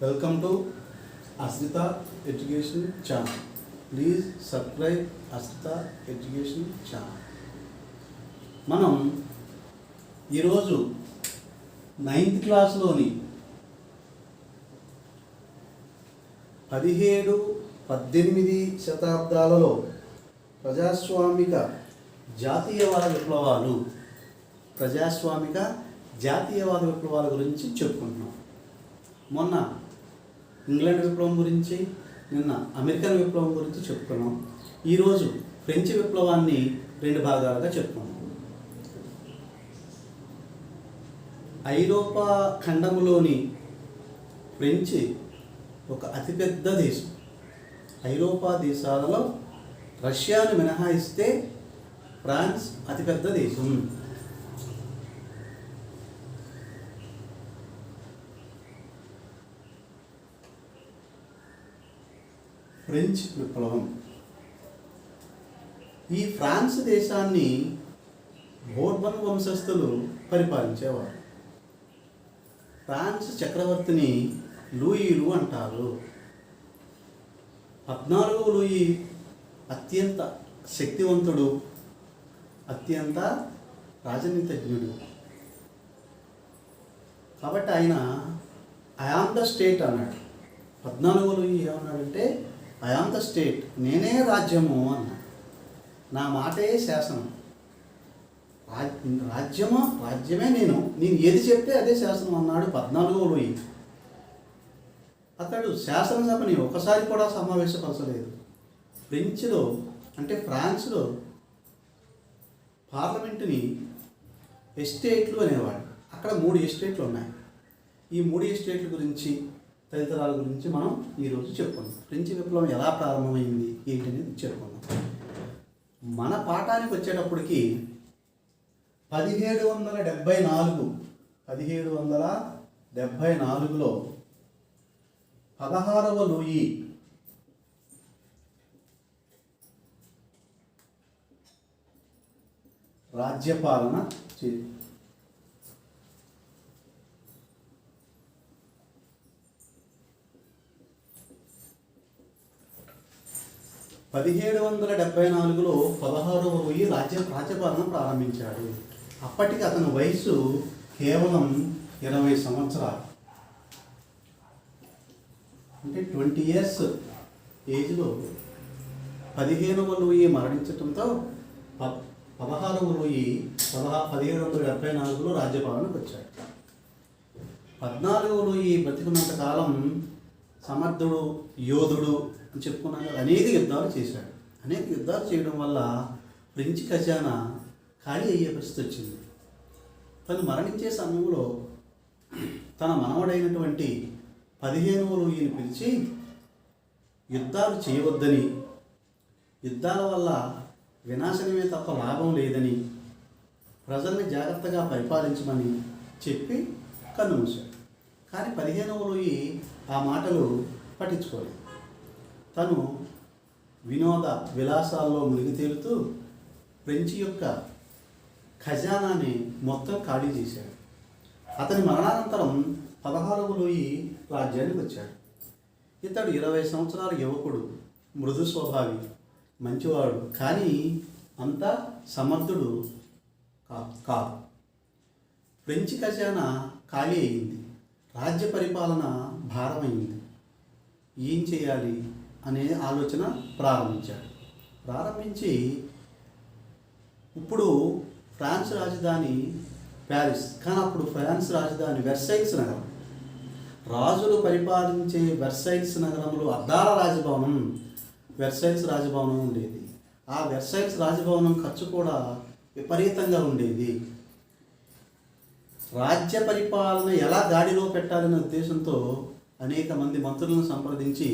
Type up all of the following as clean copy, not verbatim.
Welcome to Ashritha education channel. Please subscribe Ashritha education channel. మనం ఈరోజు 9th క్లాస్లోని 17-18 శతాబ్దాలలో ప్రజాస్వామిక జాతీయవాద విప్లవాల గురించి చెప్పుకుంటున్నాం. మొన్న ఇంగ్లాండ్ విప్లవం గురించి, నిన్న అమెరికన్ విప్లవం గురించి చెప్పుకున్నాం. ఈరోజు ఫ్రెంచ్ విప్లవాన్ని 2 భాగాలుగా చెప్పుకున్నాం. ఐరోపా ఖండములోని ఫ్రెంచ్ ఒక అతిపెద్ద దేశం. ఐరోపా దేశాలలో రష్యాను మినహాయిస్తే ఫ్రాన్స్ అతిపెద్ద దేశం. ఫ్రెంచ్ విప్లవం. ఈ ఫ్రాన్స్ దేశాన్ని బోర్బన్ వంశస్థులు పరిపాలించేవారు. ఫ్రాన్స్ చక్రవర్తిని లూయిలు అంటారు. 14వ లూయి అత్యంత శక్తివంతుడు, అత్యంత రాజనీతిజ్ఞుడు. కాబట్టి ఆయన ఐ ఆమ్ ద స్టేట్ అన్నాడు. 14వ లూయి ఏమన్నాడంటే ఐ ఆమ్ ద స్టేట్, నేనే రాజ్యము అన్నాడు. నా మాటే శాసనం. రాజ్యమే నేను ఏది చెప్తే అదే శాసనం అన్నాడు 14వ లూయి. అతడు శాసనసభని ఒకసారి కూడా సమావేశపరచలేదు. ఫ్రెంచ్లో అంటే ఫ్రాన్స్లో పార్లమెంటుని ఎస్టేట్లు అనేవాడు. అక్కడ 3 ఎస్టేట్లు ఉన్నాయి. ఈ 3 ఎస్టేట్ల గురించి, తదితరాల గురించి మనం ఈరోజు చెప్పుకుందాం. ఫ్రెంచ్ విప్లవం ఎలా ప్రారంభమైంది ఏంటనేది చెప్పుకుందాం. మన పాఠానికి వచ్చేటప్పటికి 1774లో 16వ లూయి రాజ్యపాలన 1774లో 16వ లూయి రాజ్యపాలన ప్రారంభించాడు. అప్పటికి అతని వయసు కేవలం 20 సంవత్సరాలు. అంటే 20 years ఏజ్లో 15వ లూయి మరణించడంతో 16వ లూయి 1774లో రాజ్యపాలనకు వచ్చాడు. 14వ లూయి బతికినంత కాలం సమర్థుడు, యోధుడు అని చెప్పుకున్నాక అనేక యుద్ధాలు చేశాడు. అనేక యుద్ధాలు చేయడం వల్ల ఫ్రెంచ్ ఖజానా ఖాళీ అయ్యే పరిస్థితి వచ్చింది. తను మరణించే సమయంలో తన మనవడైనటువంటి 15వ లూయిని పిలిచి యుద్ధాలు చేయవద్దని, యుద్ధాల వల్ల వినాశనమే తప్ప లాభం లేదని, ప్రజల్ని జాగ్రత్తగా పరిపాలించమని చెప్పి కన్నుమూశాడు. కానీ 15వ లూయి ఆ మాటలు పట్టించుకోలేదు. తను వినోద విలాసాల్లో మునిగి తేలుతూ ఫ్రెంచ్ యొక్క ఖజానాని మొత్తం ఖాళీ చేశాడు. అతని మరణానంతరం 16వ లూయి రాజ్యానికి వచ్చాడు. ఇతడు 20 సంవత్సరాల యువకుడు, మృదు స్వభావి, మంచివాడు, కానీ అంత సమర్థుడు కాదు. ఫ్రెంచ్ ఖజానా ఖాళీ అయింది. రాజ్య పరిపాలన భారమైంది. ఏం చేయాలి అనే ఆలోచన ప్రారంభించి ఇప్పుడు ఫ్రాన్స్ రాజధాని ప్యారిస్, కానీ అప్పుడు ఫ్రాన్స్ రాజధాని వెర్సైల్స్ నగరం. రాజులు పరిపాలించే వెర్సైల్స్ నగరంలో అద్దాల రాజభవనం, వెర్సైల్స్ రాజభవనం ఉండేది. ఆ వెర్సైల్స్ రాజభవనం ఖర్చు కూడా విపరీతంగా ఉండేది. రాజ్య పరిపాలన ఎలా గాడిలో పెట్టాలనే ఉద్దేశంతో అనేక మంది మంత్రులను సంప్రదించి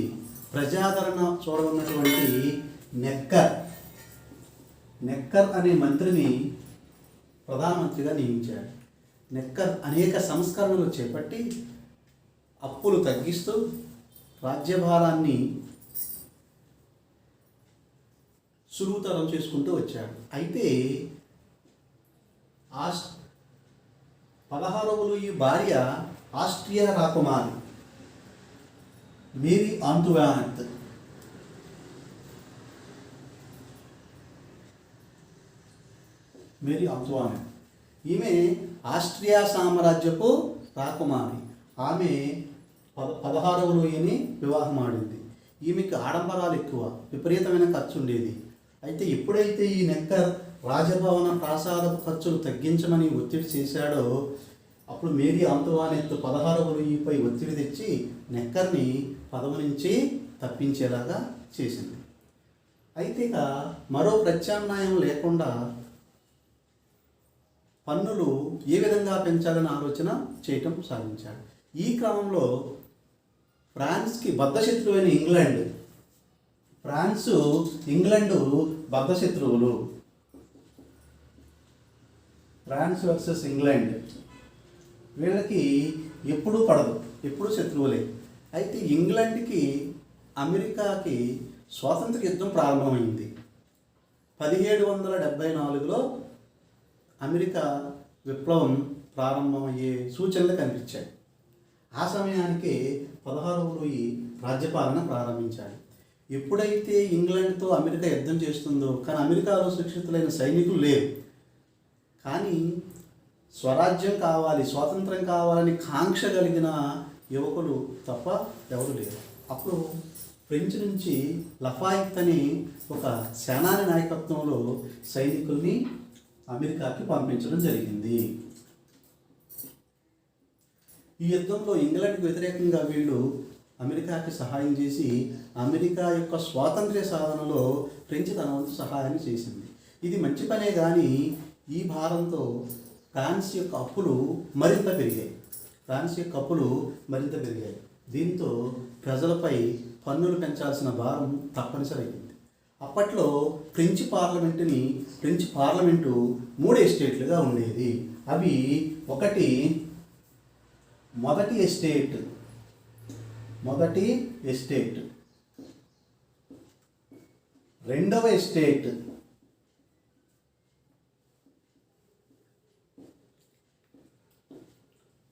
ప్రజాదరణ చూడనున్నటువంటి నెక్కర్ అనే మంత్రిని ప్రధానమంత్రిగా నియమించాడు. నెక్కర్ అనేక సంస్కరణలు చేపట్టి అప్పులు తగ్గిస్తూ రాజ్యభారాన్ని సులువుతరం చేసుకుంటూ వచ్చాడు. అయితే 16వ లూయి భార్య ఆస్ట్రియా రాకుమారి మేరీ ఆంటువానెత్. మేరీ ఆంటువానెత్ ఈమె ఆస్ట్రియా సామ్రాజ్యపు రాకుమారి. ఆమె 16వ లూయిని వివాహం ఆడింది. ఈమెకి ఆడంబరాలు ఎక్కువ, విపరీతమైన ఖర్చు ఉండేది. అయితే ఎప్పుడైతే ఈ నెక్కర్ రాజభవన ప్రాసాదపు ఖర్చులు తగ్గించమని ఒత్తిడి చేశాడో అప్పుడు మేరీ ఆంటువానెత్ 16వ లూయిపై ఒత్తిడి తెచ్చి నెక్కర్ని పదవి నుంచి తప్పించేలాగా చేసింది. అయితే ఇక మరో ప్రత్యామ్నాయం లేకుండా పన్నులు ఏ విధంగా పెంచాలని ఆలోచన చేయటం సాగించాడు. ఈ క్రమంలో ఫ్రాన్స్కి బద్ధశత్రువైన ఇంగ్లాండు బద్ధశత్రువులు. ఫ్రాన్స్ వర్సెస్ ఇంగ్లాండ్ వీళ్ళకి ఎప్పుడూ పడదు, ఎప్పుడు శత్రువులే. అయితే ఇంగ్లాండ్కి అమెరికాకి స్వాతంత్ర యుద్ధం ప్రారంభమైంది. 1774లో అమెరికా విప్లవం ప్రారంభమయ్యే సూచనలు కనిపించాయి. ఆ సమయానికి 16వ లూయి రాజ్యపాలన ప్రారంభించాడు. ఎప్పుడైతే ఇంగ్లాండ్తో అమెరికా యుద్ధం చేస్తుందో కానీ అమెరికాలో శిక్షితులైన సైనికులు లేరు, కానీ స్వరాజ్యం కావాలి, స్వాతంత్రం కావాలని కాంక్ష కలిగిన యువకులు తప్ప ఎవరు లేరు. అప్పుడు ఫ్రెంచ్ నుంచి లఫాయత్ అని ఒక సేనాని నాయకత్వంలో సైనికుల్ని అమెరికాకి పంపించడం జరిగింది. ఈ యుద్ధంలో ఇంగ్లాండ్కి వ్యతిరేకంగా వీళ్ళు అమెరికాకి సహాయం చేసి అమెరికా యొక్క స్వాతంత్ర్య సాధనలో ఫ్రెంచ్ తన వంతు సహాయాన్ని చేసింది. ఇది మంచి పనే కానీ ఈ భారంతో ఫ్రాన్స్ యొక్క అప్పులు మరింత పెరిగాయి. దీంతో ప్రజలపై పన్నులు పెంచాల్సిన భారం తప్పనిసరి అయింది. అప్పట్లో ఫ్రెంచ్ పార్లమెంటు 3 ఎస్టేట్లుగా ఉండేది. అవి మొదటి ఎస్టేట్, రెండవ ఎస్టేట్,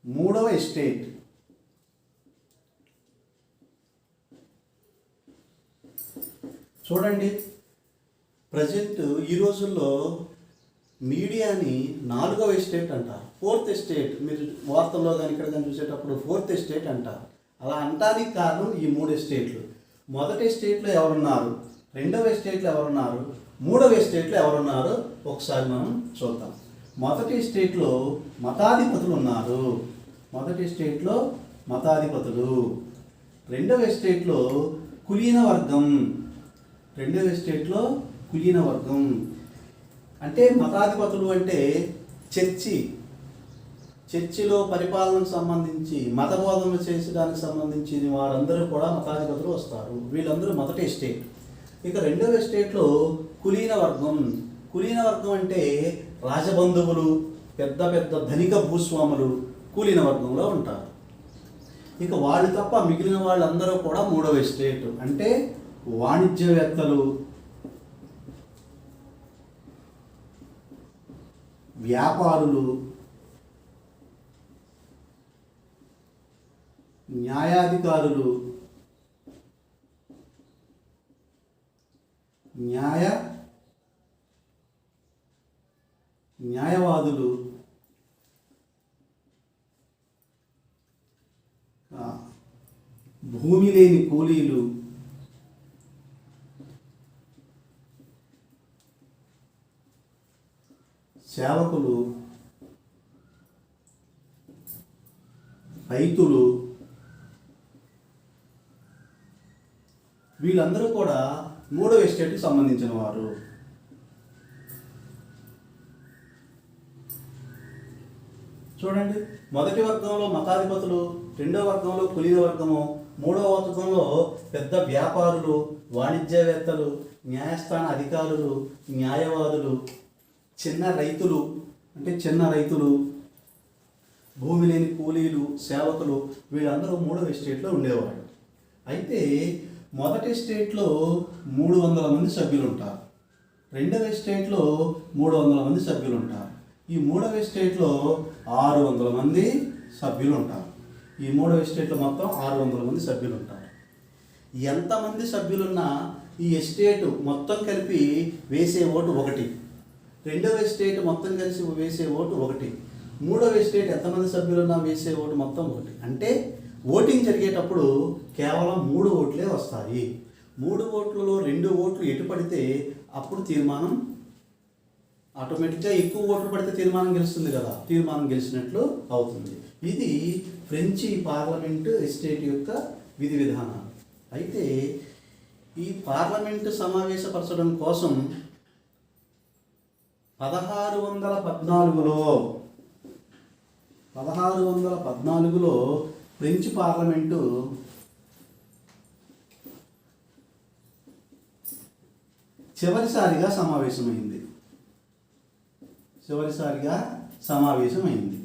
మూడవ ఎస్టేట్, చూడండి ప్రజెంట్ ఈ రోజుల్లో మీడియాని 4వ ఎస్టేట్ అంటారు, 4th ఎస్టేట్. మీరు వార్తల్లో కానీ ఇక్కడ కానీ చూసేటప్పుడు 4th ఎస్టేట్ అంటారు. అలా అంటానికి కారణం ఈ 3 ఎస్టేట్లు. మొదటి ఎస్టేట్లో ఎవరున్నారు, రెండవ ఎస్టేట్లో ఎవరున్నారు, మూడవ ఎస్టేట్లో ఎవరున్నారు ఒకసారి మనం చూద్దాం. మొదటి ఎస్టేట్లో మతాధిపతులు ఉన్నారు. రెండవ ఎస్టేట్లో కులీన వర్గం. అంటే మతాధిపతులు అంటే చర్చిలో పరిపాలనకు సంబంధించి మతబోధనలు చేసడానికి సంబంధించి వారందరూ కూడా మతాధిపతులు వస్తారు. వీళ్ళందరూ మొదటి ఎస్టేట్. ఇక రెండవ ఎస్టేట్లో కులీన వర్గం అంటే రాజబంధువులు, పెద్ద పెద్ద ధనిక భూస్వాములు కూలీన వర్గంలో ఉంటారు. ఇక వాళ్ళు తప్ప మిగిలిన వాళ్ళందరూ కూడా మూడవ ఎస్టేట్. అంటే వాణిజ్యవేత్తలు, వ్యాపారులు, న్యాయాధికారులు, న్యాయవాదులు, భూమి లేని కూలీలు, సేవకులు, రైతులు, వీళ్ళందరూ కూడా మూడవ ఎస్టేట్కి సంబంధించిన వారు. చూడండి, మొదటి వర్గంలో మతాధిపతులు, రెండవ వర్గంలో కులీన వర్గము, మూడవ వర్గంలో పెద్ద వ్యాపారులు, వాణిజ్యవేత్తలు, న్యాయస్థాన అధికారులు, న్యాయవాదులు, చిన్న రైతులు, భూమి లేని కూలీలు, సేవకులు, వీళ్ళందరూ మూడవ ఎస్టేట్లో ఉండేవాళ్ళు. అయితే మొదటి ఎస్టేట్లో 300 మంది సభ్యులు ఉంటారు, రెండవ ఎస్టేట్లో 300 మంది సభ్యులు ఉంటారు, ఈ మూడవ ఎస్టేట్లో 600 మంది సభ్యులు ఉంటారు. ఈ మూడవ ఎస్టేట్లో మొత్తం 600 మంది సభ్యులు ఉంటారు. ఎంతమంది సభ్యులున్నా ఈ ఎస్టేట్ మొత్తం కలిపి వేసే ఓటు ఒకటి, రెండవ ఎస్టేట్ మొత్తం కలిసి వేసే ఓటు ఒకటి, మూడవ ఎస్టేట్ ఎంతమంది సభ్యులున్నా వేసే ఓటు మొత్తం ఒకటి. అంటే ఓటింగ్ జరిగేటప్పుడు కేవలం 3 ఓట్లే వస్తాయి. 3 ఓట్లలో 2 ఓట్లు ఎటు పడితే అప్పుడు తీర్మానం ఆటోమేటిక్గా ఎక్కువ ఓట్లు పడితే తీర్మానం గెలుస్తుంది కదా, తీర్మానం గెలిచినట్లు అవుతుంది. ఇది ఫ్రెంచి పార్లమెంటు ఎస్టేట్ యొక్క విధి విధానాలు. అయితే ఈ పార్లమెంటు సమావేశపరచడం కోసం 1614లో ఫ్రెంచ్ పార్లమెంటు చివరిసారిగా సమావేశమైంది.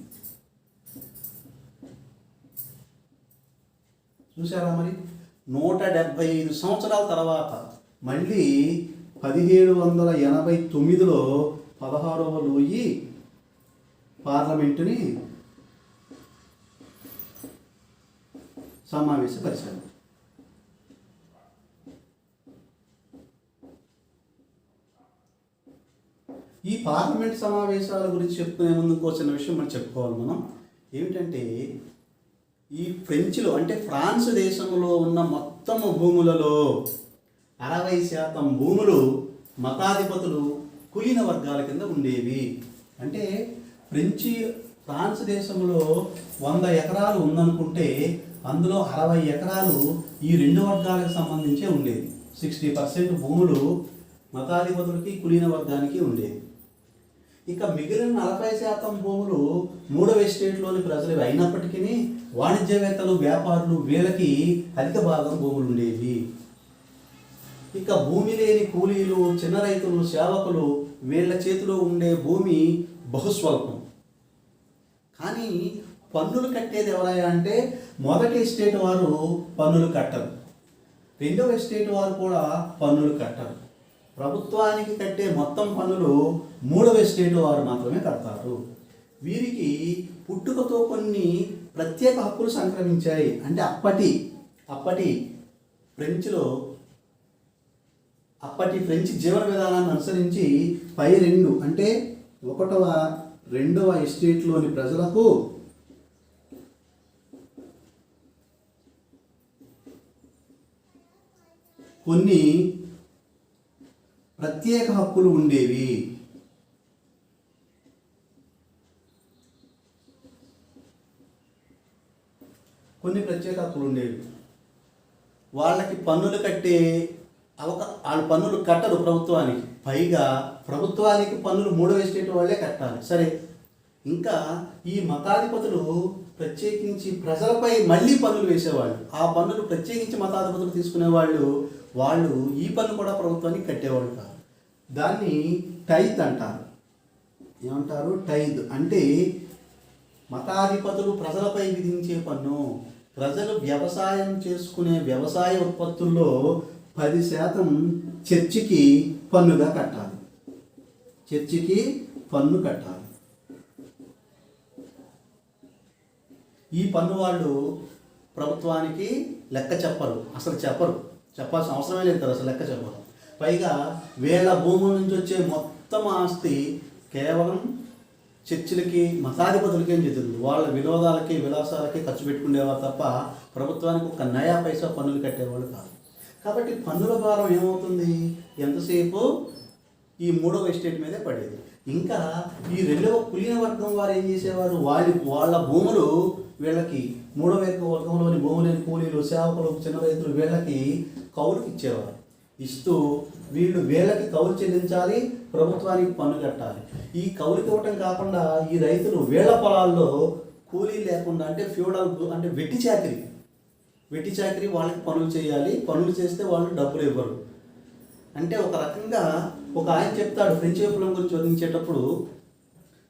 చూసారా మరి 175 సంవత్సరాల తర్వాత మళ్ళీ 1789లో 16వ లూయి పార్లమెంటుని సమావేశపరిచారు. ఈ పార్లమెంట్ సమావేశాల గురించి చెప్పుకునే ముందు ఇంకో చిన్న విషయం మనం చెప్పుకోవాలి. మనం ఏమిటంటే ఈ ఫ్రెంచ్లో అంటే ఫ్రాన్స్ దేశంలో ఉన్న మొత్తం భూములలో 60% భూములు మతాధిపతులు కులీన వర్గాల కింద ఉండేవి. అంటే ఫ్రాన్స్ దేశంలో 100 ఎకరాలు ఉందనుకుంటే అందులో 60 ఎకరాలు ఈ 2 వర్గాలకు సంబంధించే ఉండేది. 60% భూములు మతాధిపతులకి కులీన వర్గానికి ఉండేది. ఇక మిగిలిన 40% భూములు 3వ ఎస్టేట్లోని ప్రజలు అయినప్పటికీ వాణిజ్యవేత్తలు, వ్యాపారులు వీళ్ళకి అధిక భాగం భూములు ఉండేవి. ఇక భూమి లేని కూలీలు, చిన్న రైతులు, సేవకులు వీళ్ళ చేతిలో ఉండే భూమి బహుస్వల్పం. కానీ పన్నులు కట్టేది ఎవరయ్యా అంటే మొదటి ఎస్టేట్ వారు పన్నులు కట్టరు, రెండవ ఎస్టేట్ వారు కూడా పన్నులు కట్టరు. ప్రభుత్వానికి కట్టే మొత్తం పన్నులు 3వ ఎస్టేట్ వారు మాత్రమే కడతారు. వీరికి పుట్టుకతో కొన్ని ప్రత్యేక హక్కులు సంక్రమించాయి. అంటే అప్పటి ఫ్రెంచ్ జీవన విధానాన్ని అనుసరించి పై 2 అంటే 1వ 2వ ఎస్టేట్లోని ప్రజలకు కొన్ని ప్రత్యేక హక్కులు ఉండేవి. వాళ్ళకి పన్నులు కట్టే వాళ్ళు పన్నులు కట్టరు ప్రభుత్వానికి. పైగా ప్రభుత్వానికి పన్నులు 3వ ఎస్టేట్ వాళ్ళే కట్టాలి. సరే, ఇంకా ఈ మతాధిపతులు ప్రత్యేకించి ప్రజలపై మళ్ళీ పన్నులు వేసేవాళ్ళు. ఆ పన్నులు ప్రత్యేకించి మతాధిపతులు తీసుకునేవాళ్ళు. వాళ్ళు ఈ పన్ను కూడా ప్రభుత్వానికి కట్టేవాళ్ళు కాదు. దాన్ని టైత్ అంటారు. ఏమంటారు? టైత్ అంటే మతాధిపతులు ప్రజలపై విధించే పన్ను. ప్రజలు వ్యవసాయం చేసుకునే వ్యవసాయ ఉత్పత్తుల్లో 10% చర్చికి పన్నుగా కట్టాలి. చర్చికి పన్ను కట్టాలి. ఈ పన్ను వాళ్ళు ప్రభుత్వానికి లెక్క చెప్పరు, అసలు చెప్పాల్సిన అవసరమే లేదు కదా, అసలు లెక్క చెప్పరు. పైగా వీళ్ళ భూముల నుంచి వచ్చే మొత్తం ఆస్తి కేవలం చర్చిలకి, మతాధిపతులకి ఏం చెందుతుంది. వాళ్ళ వినోదాలకి, విలాసాలకి ఖర్చు పెట్టుకునేవారు తప్ప ప్రభుత్వానికి ఒక నయా పైసా పన్నులు కట్టేవాళ్ళు కాదు. కాబట్టి పన్నుల భారం ఏమవుతుంది? ఎంతసేపు ఈ 3వ ఎస్టేట్ మీదే పడేది. ఇంకా ఈ 2వ కులీన వర్గం వారు ఏం చేసేవారు? వాళ్ళ భూములు వీళ్ళకి 3వ వర్గంలోని భూములేని కూలీలు, సేవకులు, చిన్న రైతులు వీళ్ళకి కౌలుకి ఇచ్చేవారు. ఇస్తూ వీళ్ళకి కౌలు చెల్లించాలి, ప్రభుత్వానికి పన్ను కట్టాలి. ఈ కౌలుకి ఇవ్వటం కాకుండా ఈ రైతులు వీళ్ళ పొలాల్లో కూలీ లేకుండా అంటే ఫ్యూడల్ అంటే వెట్టి చాకరీ వాళ్ళకి పనులు చేయాలి. పనులు చేస్తే వాళ్ళు డబ్బులు ఇవ్వరు. అంటే ఒక రకంగా ఒక ఆయన చెప్తాడు ఫ్రెంచ్ విప్లవం గురించి వర్ణించేటప్పుడు,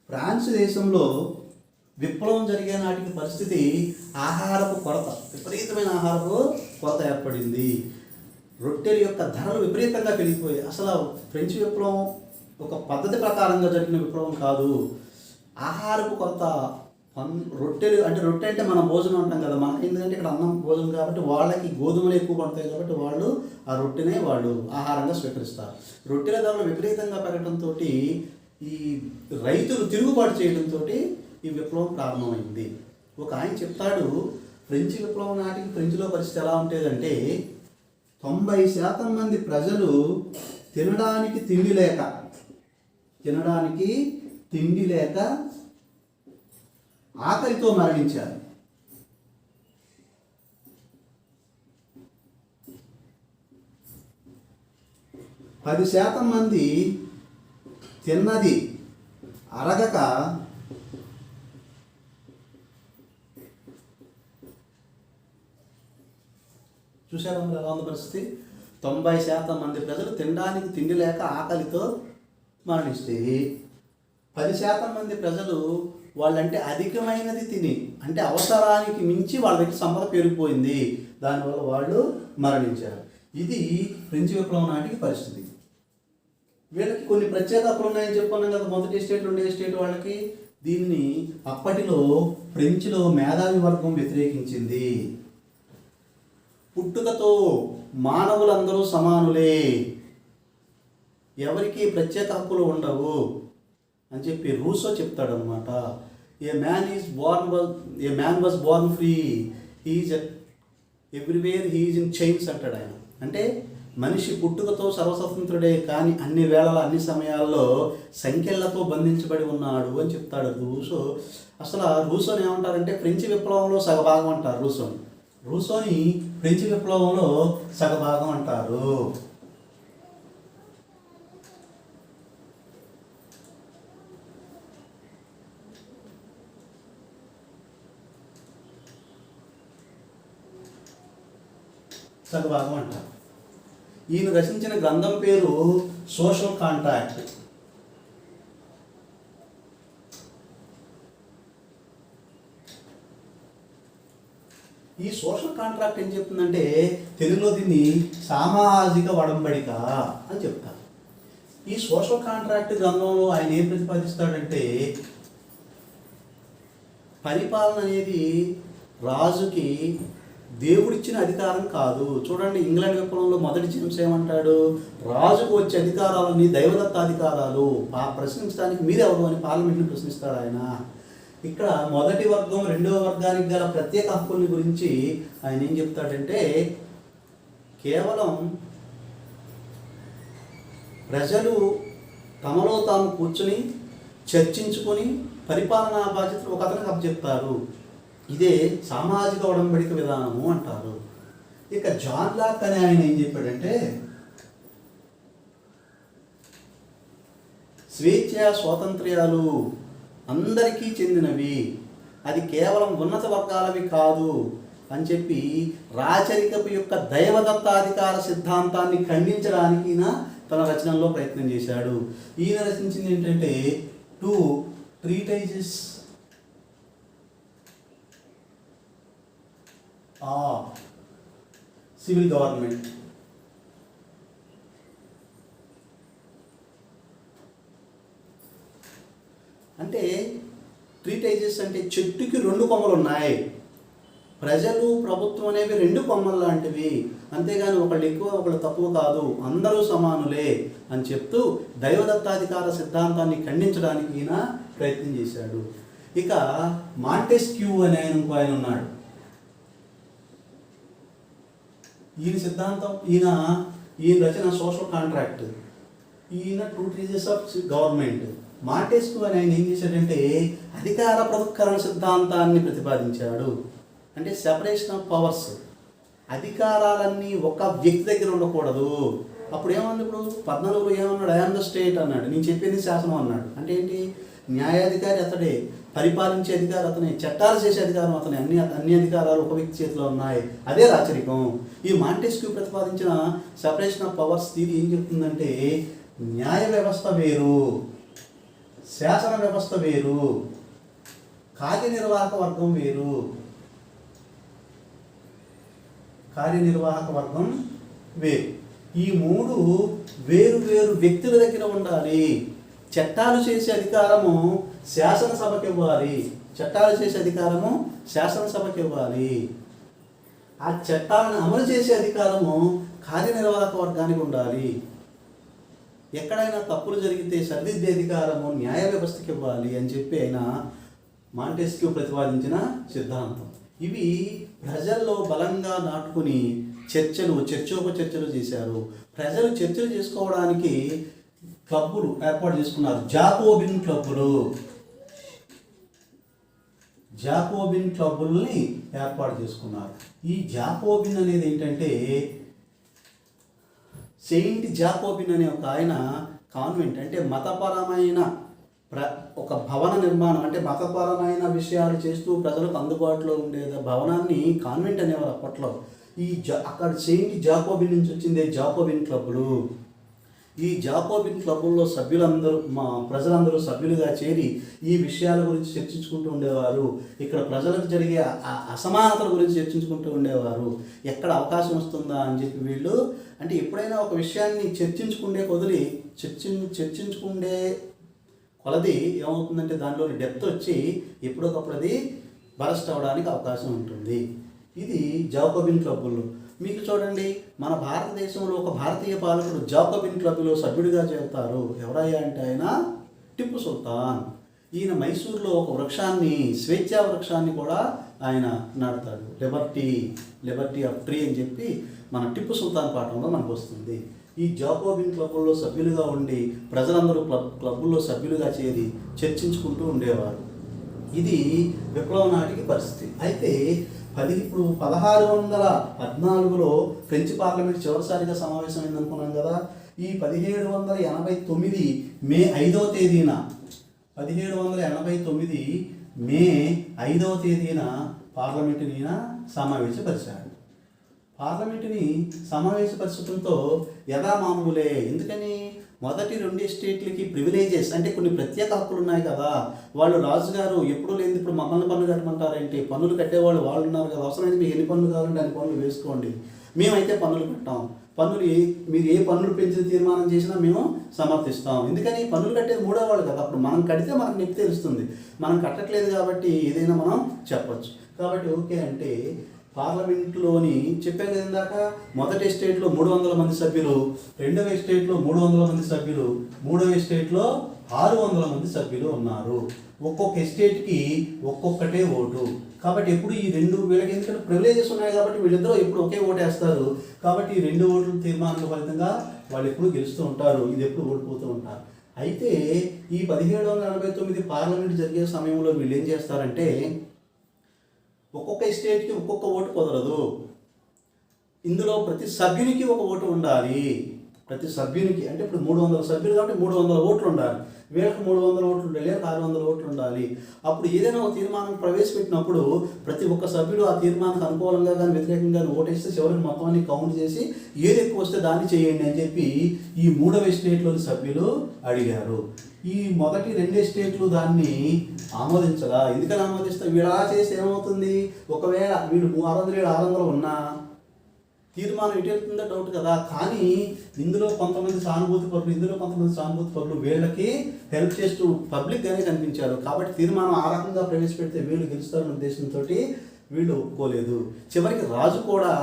ఫ్రాన్స్ దేశంలో విప్లవం జరిగే నాటికి పరిస్థితి విపరీతమైన ఆహారపు కొరత ఏర్పడింది. రొట్టెల యొక్క ధరలు విపరీతంగా పెరిగిపోయాయి. అసలు ఫ్రెంచ్ విప్లవం ఒక పద్ధతి ప్రకారంగా జరిగిన విప్లవం కాదు. ఆహారపు కొరత, రొట్టె అంటే మనం భోజనం అంటాం కదా, మన ఎందుకంటే ఇక్కడ అన్నం గోధుమ కాబట్టి వాళ్ళకి గోధుమలు ఎక్కువ పడతాయి కాబట్టి వాళ్ళు ఆ రొట్టెనే వాళ్ళు ఆహారంగా స్వీకరిస్తారు. రొట్టెల ధరలు విపరీతంగా పెరగడంతో ఈ రైతులు తిరుగుబాటు చేయడంతో ఈ విప్లవం ప్రారంభమైంది. ఒక ఆయన చెప్తాడు, ఫ్రెంచ్ విప్లవం నాటికి ఫ్రెంచ్లో పరిస్థితి ఎలా ఉండేదంటే 90% మంది ప్రజలు తినడానికి తిండి లేక ఆకలితో మరణించారు. 10% మంది తిన్నది అరగక చూసారా మరి ఎలా ఉంది పరిస్థితి. 90% మంది ప్రజలు తినడానికి తిండి లేక ఆకలితో మరణిస్తే 10% మంది ప్రజలు వాళ్ళంటే అధికమైనది తిని, అంటే అవసరానికి మించి వాళ్ళ దగ్గర సంపద పెరిగిపోయింది, దానివల్ల వాళ్ళు మరణించారు. ఇది ఫ్రెంచ్ విప్లవం నాటికి పరిస్థితి. వీళ్ళకి కొన్ని ప్రత్యేక హక్కులు ఉన్నాయని చెప్పుకున్నాం కదా, మొదటి స్టేట్ రెండో స్టేట్ వాళ్ళకి. దీన్ని అప్పటిలో ఫ్రెంచ్లో మేధావి వర్గం వ్యతిరేకించింది. పుట్టుకతో మానవులందరూ సమానులే, ఎవరికి ప్రత్యేక హక్కులు ఉండవు అని చెప్పి రూసో చెప్తాడనమాట. A man was born free, he is everywhere he is in chains అంటాడు ఆయన. అంటే మనిషి పుట్టుకతో సర్వస్వతంత్రుడే, కానీ అన్ని వేళల అన్ని సమయాల్లో సంఖ్యలతో బంధించబడి ఉన్నాడు అని చెప్తాడు రూసో. అసలు రూసోని ఏమంటారంటే ఫ్రెంచ్ విప్లవంలో సగభాగం అంటారు. రూసోని ఫ్రెంచ్ విప్లవంలో సగభాగం అంటారు. సగభాగం అంటారు. ఈయన రచించిన గ్రంథం పేరు సోషల్ కాంట్రాక్ట్. ఈ సోషల్ కాంట్రాక్ట్ ఏం చెప్తుందంటే తెలుగులో దీన్ని సామాజిక ఒడంబడిక అని చెప్తారు. ఈ సోషల్ కాంట్రాక్ట్ గ్రంథంలో ఆయన ఏం ప్రతిపాదిస్తాడంటే పరిపాలన అనేది రాజుకి దేవుడిచ్చిన అధికారం కాదు. చూడండి, ఇంగ్లాండ్ విప్లవంలో మొదటి జేమ్స్ ఏమంటాడు, రాజుకు వచ్చే అధికారాలని దైవదత్త అధికారాలు, ప్రశ్నించడానికి మీరెవరు అని పార్లమెంట్ని ప్రశ్నిస్తాడు ఆయన. ఇక్కడ మొదటి వర్గం రెండవ వర్గానికి గల ప్రత్యేక హక్కుల్ని గురించి ఆయన ఏం చెప్తాడంటే కేవలం ప్రజలు తమలో తాము కూర్చుని చర్చించుకొని పరిపాలనా బాధ్యతలు ఒక అతనికి అప్పచెప్తారు, ఇదే సామాజిక ఒడంబడిక విధానము అంటారు. ఇక జాన్ లాక్ అనే ఆయన ఏం చెప్పాడంటే స్వేచ్ఛ స్వాతంత్ర్యాలు అందరికీ చెందినవి, అది కేవలం ఉన్నత వర్గాలవి కాదు అని చెప్పి రాచరికపు యొక్క దైవదత్తాధికార సిద్ధాంతాన్ని ఖండించడానికి తన రచనల్లో ప్రయత్నం చేశాడు. ఈయన రచించింది ఏంటంటే 2 treatises సివిల్ గవర్నమెంట్. అంటే ట్రీటైజెస్ అంటే చెట్టుకి 2 కొమ్మలు ఉన్నాయి, ప్రజలు ప్రభుత్వం అనేవి 2 కొమ్మలు లాంటివి, అంతేగాని ఒకళ్ళు ఎక్కువ ఒకళ్ళు తక్కువ కాదు, అందరూ సమానులే అని చెప్తూ దైవదత్తాధికార సిద్ధాంతాన్ని ఖండించడానికి ఈయన ప్రయత్నం చేశాడు. ఇక మాంటెస్క్యూ అనే ఆయన ఉన్నాడు. ఈయన సిద్ధాంతం ఈయన రచన సోషల్ కాంట్రాక్ట్, ఈయన 2 treatises ఆఫ్ గవర్నమెంట్. మాంటెస్క్యూ అని ఆయన ఏం చేశాడంటే అధికార పృథక్కరణ సిద్ధాంతాన్ని ప్రతిపాదించాడు. అంటే సెపరేషన్ ఆఫ్ పవర్స్, అధికారాలన్నీ ఒక వ్యక్తి దగ్గర ఉండకూడదు. అప్పుడు ఏమన్నా, ఇప్పుడు 14లో ఏమన్నాడు, ఐ ఆమ్ ద స్టేట్ అన్నాడు, నేను చెప్పింది శాసనం అన్నాడు. అంటే ఏంటి, న్యాయాధికారి అతడే, పరిపాలించే అధికారం అతనే, చట్టాలు చేసే అధికారం అతనే, అన్ని అధికారాలు ఒక వ్యక్తి చేతిలో ఉన్నాయి, అదే రాచరికం. ఈ మాంటెస్క్యూ ప్రతిపాదించిన సెపరేషన్ ఆఫ్ పవర్స్ థియరీ ఏం చెప్తుందంటే న్యాయ వ్యవస్థ వేరు, శాసన వ్యవస్థ వేరు, కార్యనిర్వాహక వర్గం వేరు. కార్యనిర్వాహక వర్గం వేరు. ఈ 3 వేరు వేరు వ్యక్తుల దగ్గర ఉండాలి. చట్టాలు చేసే అధికారము శాసనసభకి ఇవ్వాలి, ఆ చట్టాలను అమలు చేసే అధికారము కార్యనిర్వాహక వర్గానికి ఉండాలి. ఎక్కడైనా తప్పులు జరిగితే సరిదిద్దే అధికారము న్యాయ వ్యవస్థకి ఇవ్వాలి అని చెప్పి ఆయన మాంటెస్క్యూ ప్రతిపాదించిన సిద్ధాంతం. ఇవి ప్రజల్లో బలంగా నాటుకుని చర్చోపచర్చలు చేశారు. ప్రజలు చర్చలు చేసుకోవడానికి క్లబ్బులు ఏర్పాటు చేసుకున్నారు. జాకోబిన్ క్లబ్బుల్ని ఏర్పాటు చేసుకున్నారు. ఈ జాకోబిన్ అనేది ఏంటంటే, సెయింట్ జాకోబిన్ అనే ఒక ఆయన కాన్వెంట్ అంటే మతపరమైన ఒక భవన నిర్మాణం, అంటే మతపరమైన విషయాలు చేస్తూ ప్రజలకు అందుబాటులో ఉండే భవనాన్ని కాన్వెంట్ అనేవారు అప్పట్లో. అక్కడ సెయింట్ జాకోబిన్ నుంచి వచ్చిందే జాకోబిన్ క్లబ్బులు. ఈ జాకోబిన్ క్లబ్బుల్లో ప్రజలందరూ సభ్యులుగా చేరి ఈ విషయాల గురించి చర్చించుకుంటూ ఉండేవారు. ఇక్కడ ప్రజలకు జరిగే అసమానతల గురించి చర్చించుకుంటూ ఉండేవారు. ఎక్కడ అవకాశం వస్తుందా అని చెప్పి వీళ్ళు, అంటే ఎప్పుడైనా ఒక విషయాన్ని చర్చించుకుండే కొలది ఏమవుతుందంటే దానిలోని డెప్త్ వచ్చి ఎప్పుడొకప్పుడు అది బరస్ట్ అవ్వడానికి అవకాశం ఉంటుంది. ఇది జాకోబిన్ క్లబ్బుల్లో. మీకు చూడండి, మన భారతదేశంలో ఒక భారతీయ పాలకుడు జాకోబిన్ క్లబ్లో సభ్యుడిగా చేరుతారు. ఎవరయ్యా అంటే ఆయన టిప్పు సుల్తాన్. ఈయన మైసూర్లో ఒక స్వేచ్ఛా వృక్షాన్ని కూడా ఆయన నాటుతాడు. లిబర్టీ ఆఫ్ ట్రీ అని చెప్పి మన టిప్పు సుల్తాన్ పాఠంలో మనకు వస్తుంది. ఈ జాకోబిన్ క్లబ్బుల్లో సభ్యులుగా ఉండి ప్రజలందరూ క్లబ్బుల్లో సభ్యులుగా చేరి చర్చించుకుంటూ ఉండేవారు. ఇది విప్లవం నాటికి పరిస్థితి. అయితే ఇప్పుడు 1614లో ఫ్రెంచ్ పార్లమెంట్ చివరిసారిగా సమావేశమైంది అనుకున్నాం కదా. ఈ 1789 మే 5వ తేదీన 1789 మే 5వ తేదీన పార్లమెంటుని సమావేశపరిచాడు. పార్లమెంటుని సమావేశపరచడంతో యథామామూలే. ఎందుకని? మొదటి 2 స్టేట్లకి ప్రివిలేజెస్ అంటే కొన్ని ప్రత్యేక హక్కులు ఉన్నాయి కదా. వాళ్ళు రాజుగారు ఎప్పుడు లేని ఇప్పుడు మమ్మల్ని పన్ను కట్టమంటారేంటి? పన్నులు కట్టేవాళ్ళు వాళ్ళు ఉన్నారు కదా. అవసరమైతే మీకు ఎన్ని పన్నులు కావాలంటే అన్ని పన్నులు వేసుకోండి, మేమైతే పన్నులు పెట్టాం. మీరు ఏ పన్నులు పెంచిన తీర్మానం చేసినా మేము సమర్థిస్తాం. ఎందుకని? పన్నులు కట్టేది మూడో వాళ్ళు కదా. అప్పుడు మనం కడితే మనకు నొప్పి తెలుస్తుంది. మనం కట్టట్లేదు కాబట్టి ఏదైనా మనం చెప్పచ్చు. కాబట్టి ఓకే అంటే పార్లమెంట్లోని చెప్పాను కదా ఇందాక, మొదటి ఎస్టేట్లో 300 మంది సభ్యులు, రెండవ ఎస్టేట్లో 300 మంది సభ్యులు, మూడవ ఎస్టేట్లో 600 మంది సభ్యులు ఉన్నారు. ఒక్కొక్క ఎస్టేట్కి ఒక్కొక్కటే ఓటు. కాబట్టి ఎప్పుడు ఈ వీళ్ళకి ఎందుకంటే ప్రివిలేజెస్ ఉన్నాయి కాబట్టి వీళ్ళిద్దరూ ఎప్పుడు ఒకే ఓటు వేస్తారు. కాబట్టి ఈ 2 ఓట్ల తీర్మానాల ఫలితంగా వాళ్ళు ఎప్పుడు గెలుస్తూ ఉంటారు, ఇది ఎప్పుడు ఓడిపోతూ ఉంటారు. అయితే ఈ 1789 పార్లమెంట్ జరిగే సమయంలో వీళ్ళు ఏం చేస్తారంటే, ఒక్కొక్క స్టేట్కి ఒక్కొక్క ఓటు కుదరదు. ఇందులో ప్రతి సభ్యునికి ఒక ఓటు ఉండాలి. ప్రతి సభ్యునికి అంటే ఇప్పుడు 300 సభ్యులు కాబట్టి 300 ఓట్లు ఉండాలి. వీళ్ళకి 300 ఓట్లు ఉండాలి, 600 ఓట్లు ఉండాలి. అప్పుడు ఏదైనా ఒక తీర్మానం ప్రవేశపెట్టినప్పుడు ప్రతి ఒక్క సభ్యుడు ఆ తీర్మానానికి అనుకూలంగా కానీ వ్యతిరేకంగా ఓటేస్తే చివరికి మొత్తం అన్ని కౌంట్ చేసి ఏది ఎక్కువ వస్తే దాన్ని చేయండి అని చెప్పి ఈ 3వ స్టేట్లోని సభ్యులు అడిగారు. ఈ మొదటి 2 స్టేట్లు దాన్ని ఆమోదించగా, ఎందుకని ఆమోదిస్తే వీళ్ళు అలా చేస్తే ఏమవుతుంది? ఒకవేళ వీళ్ళు 600 ఉన్నా తీర్మానం ఎటు వెళ్తుందో డౌట్ కదా. కానీ ఇందులో కొంతమంది సానుభూతి పరులు వీళ్ళకి హెల్ప్ చేస్తూ పబ్లిక్గానే కనిపించారు. కాబట్టి తీర్మానం ఆ రకంగా ప్రవేశపెడితే వీళ్ళు గెలుస్తారన్న ఉద్దేశంతో వీళ్ళు ఒప్పుకోలేదు. చివరికి రాజు కూడా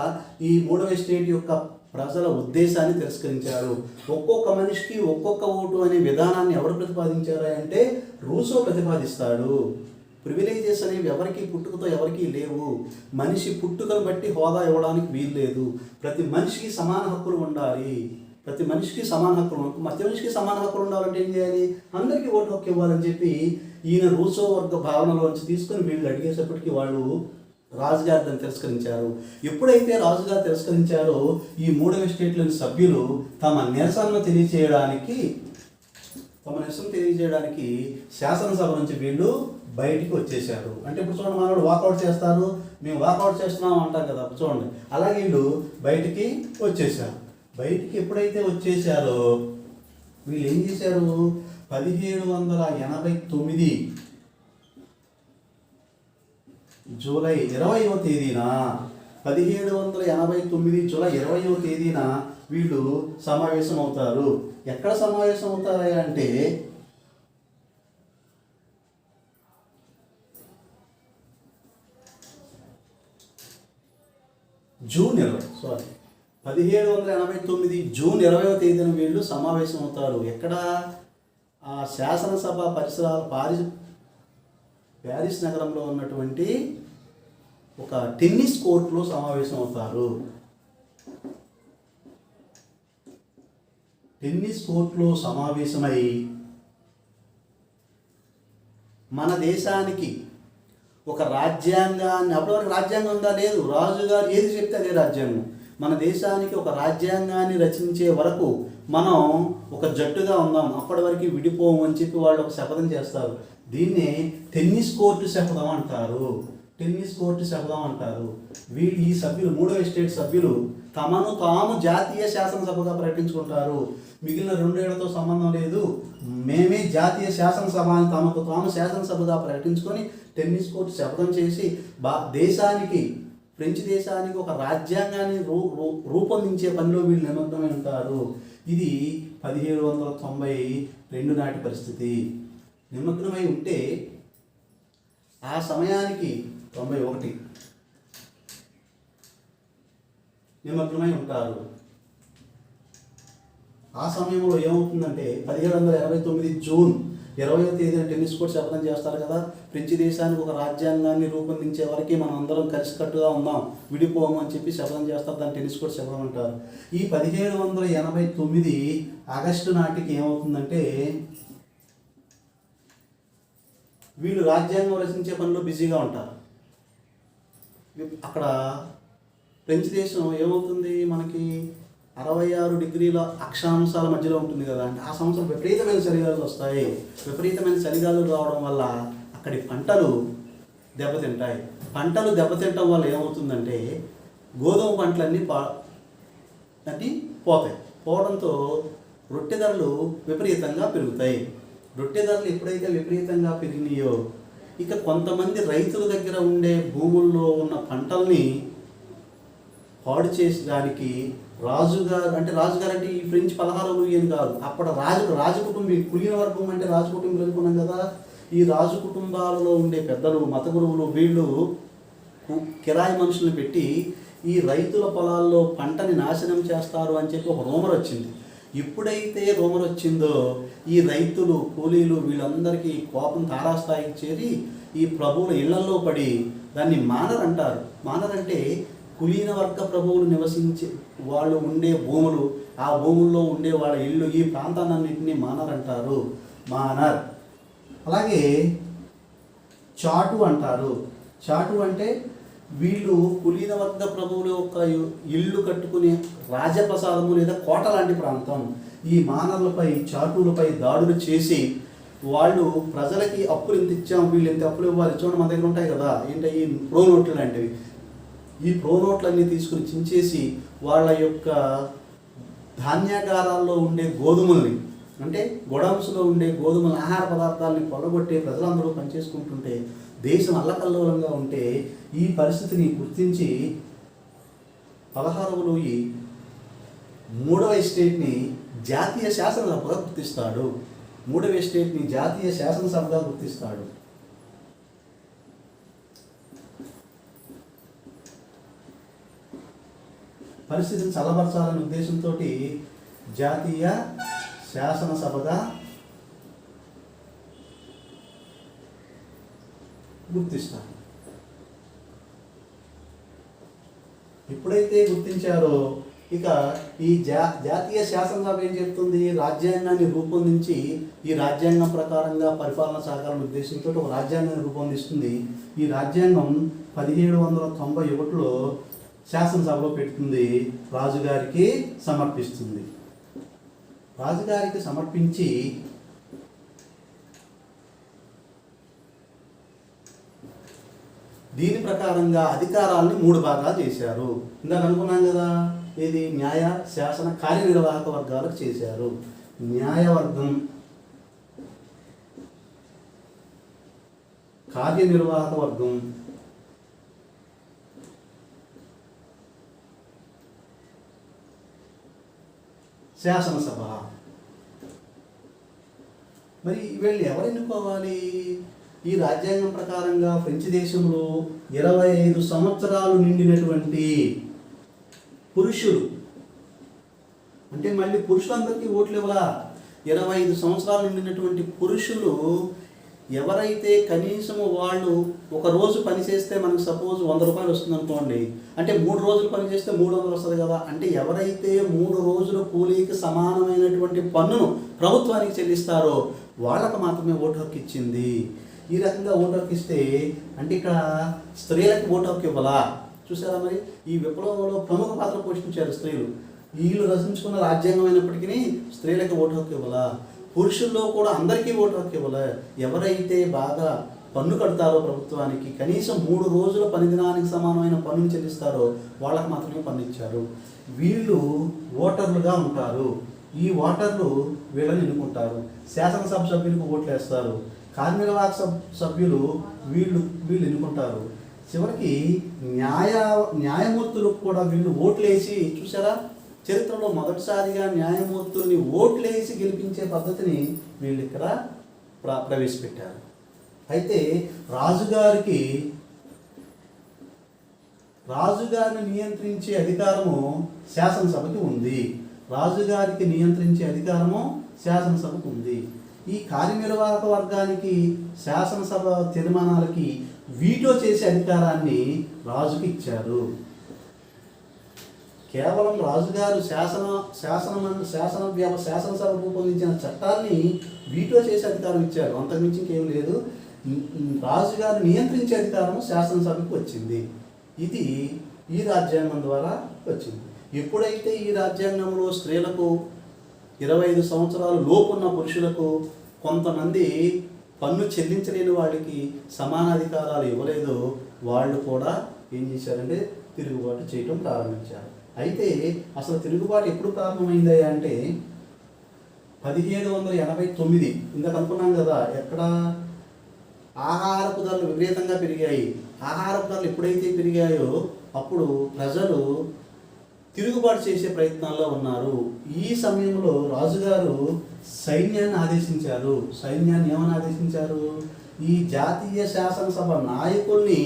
ఈ 3వ స్టేట్ యొక్క ప్రజల ఉద్దేశాన్ని తిరస్కరించారు. ఒక్కొక్క మనిషికి ఒక్కొక్క ఓటు అనే విధానాన్ని ఎవరు ప్రతిపాదించారు అంటే రూసో ప్రతిపాదిస్తాడు. ప్రివిలేజెస్ అనేవి ఎవరికి పుట్టుకతో ఎవరికీ లేవు. మనిషి పుట్టుకను బట్టి హోదా ఇవ్వడానికి వీలు లేదు. ప్రతి మనిషికి సమాన హక్కులు ఉండాలి. మధ్య మనిషికి సమాన హక్కులు ఉండాలంటే ఏం చేయాలి? అందరికీ ఓటు హక్కు ఇవ్వాలని చెప్పి ఈయన రూసో వర్గ భావనలోంచి తీసుకుని వీళ్ళు అడిగేసేపటికి వాళ్ళు రాజుగారు దాన్ని తిరస్కరించారు. ఎప్పుడైతే రాజుగారు తిరస్కరించారో ఈ 3వ స్టేట్లోని సభ్యులు తమ నిరసనను తెలియజేయడానికి శాసనసభ నుంచి వీళ్ళు బయటికి వచ్చేసారు. అంటే ఇప్పుడు చూడండి, మనోడు వాకౌట్ చేస్తారు, మేము వాకౌట్ చేస్తున్నాం అంటాం కదా, చూడండి అలాగే వీళ్ళు బయటికి వచ్చేసారు. బయటికి ఎప్పుడైతే వచ్చేసారో వీళ్ళు ఏం చేశారు? 1789 జూలై 20వ తేదీన 1789 జూలై 20వ తేదీన వీళ్ళు సమావేశం అవుతారు. ఎక్కడ సమావేశం అవుతారా అంటే సారీ 1789 జూన్ 20వ తేదీన వీళ్ళు సమావేశం అవుతారు. ఎక్కడ? ఆ శాసనసభ పరిసరాలు ప్యారిస్ నగరంలో ఉన్నటువంటి ఒక టెన్నిస్ కోర్టులో సమావేశం అవుతారు. టెన్నిస్ కోర్టులో సమావేశమై మన దేశానికి ఒక రాజ్యాంగాన్ని, అప్పటివరకు రాజ్యాంగం ఉందా? లేదు. రాజుగారు ఏది చెప్తే అదే రాజ్యాంగం. మన దేశానికి ఒక రాజ్యాంగాన్ని రచించే వరకు మనం ఒక జట్టుగా ఉందాం, అప్పటి వరకు విడిపోము అని చెప్పి వాళ్ళు ఒక శపథం చేస్తారు. దీన్నే టెన్నిస్ కోర్టు శపథం అంటారు. టెన్నిస్ కోర్టు శపథం అంటారు. వీళ్ళు ఈ సభ్యులు, 3వ ఎస్టేట్ సభ్యులు తమను తాము జాతీయ శాసనసభగా ప్రకటించుకుంటారు. మిగిలిన 2 ఏళ్లతో సంబంధం లేదు, మేమే జాతీయ శాసనసభ అని తమకు తాము శాసనసభగా ప్రకటించుకొని టెన్నిస్ కోర్టు శపథం చేసి దేశానికి, ఫ్రెంచ్ దేశానికి ఒక రాజ్యాంగాన్ని రూపొందించే పనిలో వీళ్ళు నిమగ్నమై ఉంటారు. ఇది 1792 నాటి పరిస్థితి. నిమగ్నమై ఉంటే ఆ సమయానికి 91 నిమగ్నమై ఉంటారు. ఆ సమయంలో ఏమవుతుందంటే 1789 జూన్ 20వ తేదీన టెన్నిస్ కోర్టు శపథం చేస్తారు కదా, ఫ్రెంచ్ దేశానికి ఒక రాజ్యాంగాన్ని రూపొందించే వరకు మనం అందరం కలిసికట్టుగా ఉందాం, విడిపోము అని చెప్పి శపథం చేస్తారు. దాన్ని టెన్నిస్ కోర్టు శపథం అంటారు. ఈ 1789 ఆగస్టు నాటికి ఏమవుతుందంటే వీళ్ళు రాజ్యాంగం రచించే పనిలో బిజీగా ఉంటారు. అక్కడ ఫ్రెంచ్ దేశం ఏమవుతుంది, మనకి 66 డిగ్రీల అక్షాంశాల మధ్యలో ఉంటుంది కదా. అంటే ఆ సంవత్సరం విపరీతమైన చలిగాలులు వస్తాయి. విపరీతమైన చలిగాలులు రావడం వల్ల అక్కడి పంటలు దెబ్బతింటాయి. పంటలు దెబ్బతింటం వల్ల ఏమవుతుందంటే గోధుమ పంటలన్నీ పోతాయి. పోవడంతో రొట్టె ధరలు విపరీతంగా పెరుగుతాయి. రొట్టె ధరలు ఎప్పుడైతే విపరీతంగా పెరిగినాయో ఇక కొంతమంది రైతుల దగ్గర ఉండే భూముల్లో ఉన్న పంటల్ని పాడు చేసడానికి రాజుగారు అంటే ఈ ఫ్రెంచ్ 16 ఏం కాదు, అప్పుడు రాజకుటుంబం, కులీన వర్గం అంటే రాజకుటుంబం అనుకున్నాం కదా. ఈ రాజు కుటుంబాలలో ఉండే పెద్దలు, మత గురువులు వీళ్ళు కిరాయి మనుషులను పెట్టి ఈ రైతుల పొలాల్లో పంటని నాశనం చేస్తారు అని చెప్పి ఒక రూమర్ వచ్చింది. ఎప్పుడైతే రూమర్ వచ్చిందో ఈ రైతులు, కూలీలు వీళ్ళందరికీ కోపం తారాస్థాయికి చేరి ఈ ప్రభువుల ఇళ్లలో పడి దాన్ని మానర్ అంటారు. మానర్ అంటే కులీన వర్గ ప్రభువులు నివసించే వాళ్ళు ఉండే భూములు, ఆ భూముల్లో ఉండే వాళ్ళ ఇళ్ళు, ఈ ప్రాంతాలన్నింటినీ మానర్ అంటారు. మానర్. అలాగే చాటు అంటారు. చాటు అంటే వీళ్ళు కులీన వర్గ ప్రభువుల యొక్క ఇళ్ళు కట్టుకునే రాజప్రసాదము లేదా కోట లాంటి ప్రాంతం. ఈ మానర్లపై, చాటులపై దాడులు చేసి వాళ్ళు ప్రజలకి అప్పులు ఎంత ఇచ్చాం, వీళ్ళు ఎంత అప్పులు ఇవ్వాలి, చూడండి మన దగ్గర ఉంటాయి కదా, ఏంటి ఈ ప్రో నోట్లు లాంటివి. ఈ ప్రో నోట్లన్నీ తీసుకుని చించేసి వాళ్ళ యొక్క ధాన్యాగారాల్లో ఉండే గోధుమల్ని, అంటే గొడౌన్స్లో ఉండే గోధుమల ఆహార పదార్థాలని కొల్లగొట్టి ప్రజలందరూ పనిచేసుకుంటుంటే దేశం అల్లకల్లోలంగా ఉంటే ఈ పరిస్థితిని గుర్తించి 16వ లూయి 3వ ఎస్టేట్ని జాతీయ శాసనసభగా గుర్తిస్తాడు. 3వ ఎస్టేట్ని జాతీయ శాసనసభగా గుర్తిస్తాడు. పరిస్థితిని చల్లబరచాలనే ఉద్దేశంతో జాతీయ శాసనసభగా గుర్తిస్తారు. ఎప్పుడైతే గుర్తించారో ఇక ఈ జాతీయ శాసనసభ ఏం చెప్తుంది, రాజ్యాంగాన్ని రూపొందించి ఈ రాజ్యాంగం ప్రకారంగా పరిపాలన సాగాలనే ఉద్దేశంతో ఒక రాజ్యాంగాన్ని రూపొందిస్తుంది. ఈ రాజ్యాంగం 1791లో శాసనసభలో పెడుతుంది, రాజుగారికి సమర్పిస్తుంది. రాజుగారికి సమర్పించి దీని ప్రకారంగా అధికారాలని 3 భాగాలు చేశారు. ఇందాక అనుకున్నాం కదా, ఇది న్యాయ, శాసన, కార్యనిర్వాహక వర్గాలకు చేశారు. న్యాయవర్గం, కార్యనిర్వాహక వర్గం, శాసనసభ. మరి వీళ్ళు ఎవరు ఎన్నుకోవాలి? ఈ రాజ్యాంగం ప్రకారంగా ఫ్రెంచ్ దేశంలో 25 సంవత్సరాలు నిండినటువంటి పురుషులు అంటే మళ్ళీ పురుషులందరికీ ఓట్లు ఇవ్వలా. 25 సంవత్సరాలు నిండినటువంటి పురుషులు ఎవరైతే కనీసము వాళ్ళు ఒక రోజు పని చేస్తే మనకు సపోజ్ 100 రూపాయలు వస్తుంది అనుకోండి, అంటే 3 రోజులు పని చేస్తే 300 వస్తుంది కదా. అంటే ఎవరైతే 3 రోజుల కూలీకి సమానమైనటువంటి పన్నును ప్రభుత్వానికి చెల్లిస్తారో వాళ్ళకు మాత్రమే ఓటు హక్కు ఇచ్చింది. ఈ రకంగా ఓటు హక్కు ఇస్తే అంటే ఇక్కడ స్త్రీలకు ఓటు హక్కు ఇవ్వాలా? చూసారా మరి ఈ విప్లవంలో ప్రముఖ పాత్ర పోషించారు స్త్రీలు. వీళ్ళు రచించుకున్న రాజ్యాంగం అయినప్పటికీ స్త్రీలకు ఓటు హక్కు ఇవ్వాలా? పురుషుల్లో కూడా అందరికీ ఓటు హక్కు ఇవ్వాలా? ఎవరైతే బాగా పన్ను కడతారో ప్రభుత్వానికి, కనీసం 3 రోజుల పని దినానికి సమానమైన పన్నును చెల్లిస్తారో వాళ్ళకి మాత్రమే పన్ను ఇచ్చారు. వీళ్ళు ఓటర్లుగా ఉంటారు. ఈ ఓటర్లు వీళ్ళని ఎన్నుకుంటారు. శాసనసభ సభ్యులకు ఓట్లు వేస్తారు. కార్యనిర్వాహక సభ్యులు వీళ్ళు ఎన్నుకుంటారు. చివరికి న్యాయమూర్తులకు కూడా వీళ్ళు ఓట్లేసి, చూసారా చరిత్రలో మొదటిసారిగా న్యాయమూర్తుల్ని ఓట్లేసి గెలిపించే పద్ధతిని వీళ్ళు ఇక్కడ ప్రవేశపెట్టారు. అయితే రాజుగారిని నియంత్రించే అధికారము శాసనసభకి ఉంది. రాజుగారికి నియంత్రించే అధికారము శాసనసభకు ఉంది. ఈ కార్యనిర్వాహక వర్గానికి శాసనసభ తీర్మానాలకి వీటో చేసే అధికారాన్ని రాజుకి ఇచ్చారు. కేవలం రాజుగారు శాసనసభ రూపొందించిన చట్టాన్ని వీటో చేసే అధికారం ఇచ్చారు. అంతకుమించి ఇంకేం లేదు. రాజుగారు నియంత్రించే అధికారం శాసనసభకు వచ్చింది. ఇది ఈ రాజ్యాంగం ద్వారా వచ్చింది. ఎప్పుడైతే ఈ రాజ్యాంగంలో స్త్రీలకు 25 సంవత్సరాలు లోపున్న పురుషులకు కొంతమంది పన్ను చెల్లించలేని వాళ్ళకి సమానాధికారాలు ఇవ్వలేదో వాళ్ళు కూడా ఏం చేశారంటే తిరుగుబాటు చేయటం ప్రారంభించారు. అయితే అసలు తిరుగుబాటు ఎప్పుడు ప్రారంభమైంది అంటే 1789. ఇందాక అనుకున్నాం కదా, ఎక్కడ ఆహారపు ధరలు విపరీతంగా పెరిగాయి. ఆహారపు ధరలు ఎప్పుడైతే పెరిగాయో అప్పుడు ప్రజలు తిరుగుబాటు చేసే ప్రయత్నాల్లో ఉన్నారు. ఈ సమయంలో రాజుగారు సైన్యాన్ని ఆదేశించారు. సైన్యాన్ని ఏమని ఆదేశించారు? ఈ జాతీయ శాసనసభ నాయకుల్ని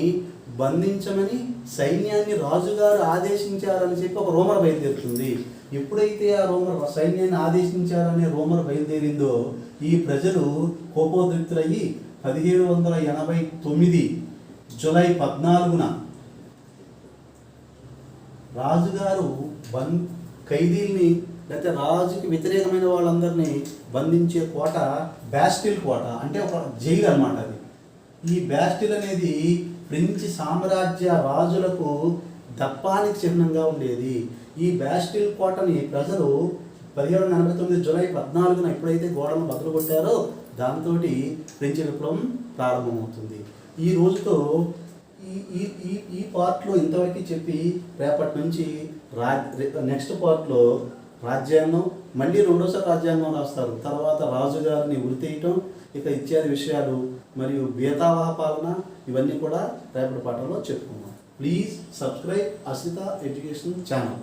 బంధించమని సైన్యాన్ని రాజుగారు ఆదేశించారని చెప్పి ఒక రూమర్ బయలుదేరుతుంది. ఎప్పుడైతే ఆ సైన్యాన్ని ఆదేశించారనే రూమర్ బయలుదేరిందో ఈ ప్రజలు కోపోద్రిక్తులయ్యి 1789 జూలై 14న రాజుగారు ఖైదీల్ని లేకపోతే రాజుకి వ్యతిరేకమైన వాళ్ళందరినీ బంధించే కోట బ్యాస్టిల్ కోట, అంటే ఒక జైలు అన్నమాట అది. ఈ బ్యాస్టిల్ అనేది ఫ్రెంచ్ సామ్రాజ్య రాజులకు దప్పానికి చిహ్నంగా ఉండేది. ఈ బ్యాస్టిల్ కోటని ప్రజలు 1789 జూలై 14న ఎప్పుడైతే గోడను బదులు కొట్టారో దాంతో ఫ్రెంచ్ విప్లవం ప్రారంభమవుతుంది. ఈ రోజుతో ఈ పార్ట్లో ఇంతవరకు చెప్పి రేపటి నుంచి నెక్స్ట్ పార్ట్లో రాజ్యాంగం, మళ్ళీ రెండోసారి రాజ్యాంగం రాస్తారు. తర్వాత రాజుగారిని ఉరితీయటం, ఇక ఇత్యాది విషయాలు మరియు బేతావాహ పాలన, ఇవన్నీ కూడా రేపటి పాఠంలో చెప్పుకుందాం. Please subscribe Asita education channel.